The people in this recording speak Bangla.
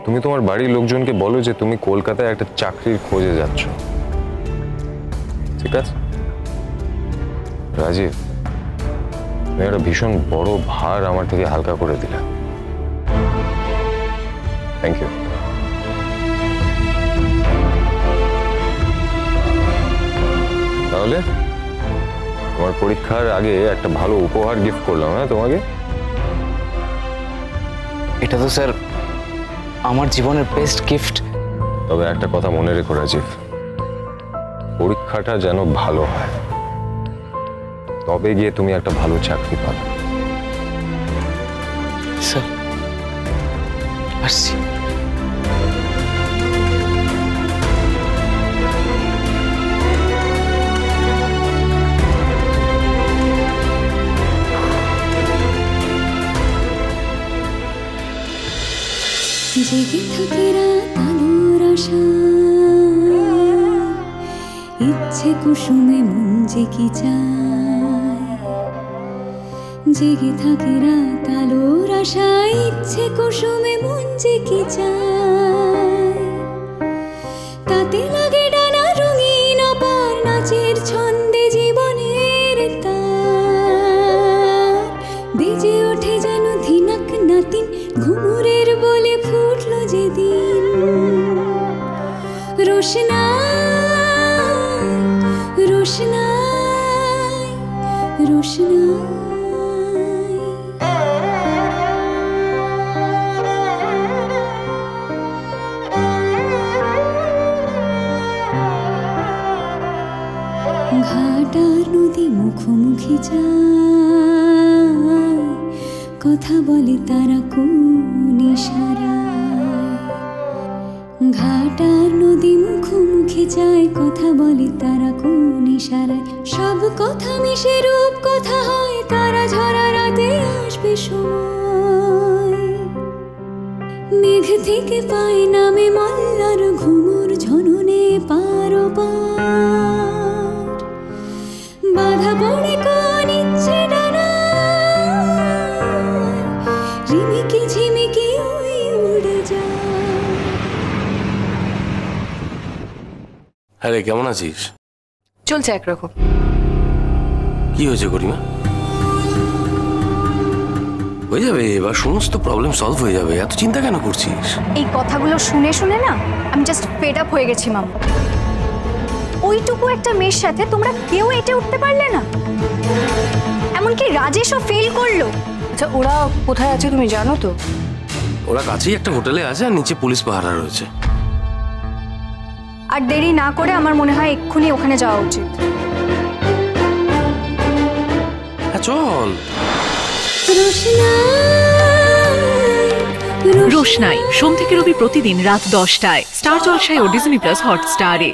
তুমি তোমার বাড়ির লোকজনকে বলো যে তুমি কলকাতায় একটা চাকরির খোঁজে যাচ্ছ, ঠিক আছে? রাজীব, তুমি একটা ভীষণ বড় ভার আমার থেকে হালকা করে দিলে। Thank you. তাহলে তোমার পরীক্ষার আগে একটা ভালো উপহার গিফট করলাম, হ্যাঁ তোমাকে। এটা তো স্যার আমার জীবনের বেস্ট গিফট। তবে একটা কথা মনে রেখো রাজীব, পরীক্ষাটা যেন ভালো হয়, তবে গিয়ে তুমি একটা ভালো চাকরি পাবে। স্যার আসছি। জেগে থাকে রাত আলোর আশায়, ইচ্ছে কুসুমে মন যে কি চায়। জেগে থাকে রাত আলোর আশায়, ইচ্ছে কুসুমে মন যে কি চায়। তাতে লাগে ডানা রঙিন অপার নাচের ছন্দে জীবনের তার। বেজে ওঠে যেন ধিনাক নাতিন ঘুমুরের বলে ফুটলো যেদিন। রোশনাই রোশনাই রোশনাই। ঘাট আর নদী মুখোমুখি যায়, কথা বলে তারা কোন ইশারায়। ঘাট আর নদী মুখোমুখি যায়, কথা বলে তারা কোন ইশারায়। সব কথা মিশে রূপ কথা হয়, তারা ঝরা রাতে আসবে সময়। মেঘ থেকে পায় নামে মল্লার ঘুমুর ঝননে পারো পার। বাধা পড়ে কোন ইচ্ছে ডানা, ঝিমিকি ঝিমিকি ওই উড়ে যায়। আরে কেমন আছিস? চলছে একরকম। কি হয়েছে গরিমা? হয়ে যাবে, এবার সমস্ত প্রবলেম সলভ হয়ে যাবে, এত চিন্তা কেন করছিস? এই কথাগুলো শুনে শুনে না আমি জাস্ট ফেড আপ হয়ে গেছি মামা। ওইটুকু একটা মেয়ের সাথে তোমরা কেউ এটে উঠতে পারলে না? এমনকি রাজেশও ফেল করলো। আচ্ছা ওরা কোথায় আছে তুমি জানো তো? ওরা কাছেই একটা হোটেলে আছে, আর নিচে পুলিশ পাহারা রয়েছে। আর দেরি না করে আমার মনে হয় এক্ষুনি ওখানে যাওয়া উচিত। হ্যাঁ চল। রোশনাই সোম থেকে রবি প্রতিদিন রাত 10টায় স্টার জলসায় ও ডিজনি প্লাস হটস্টারে।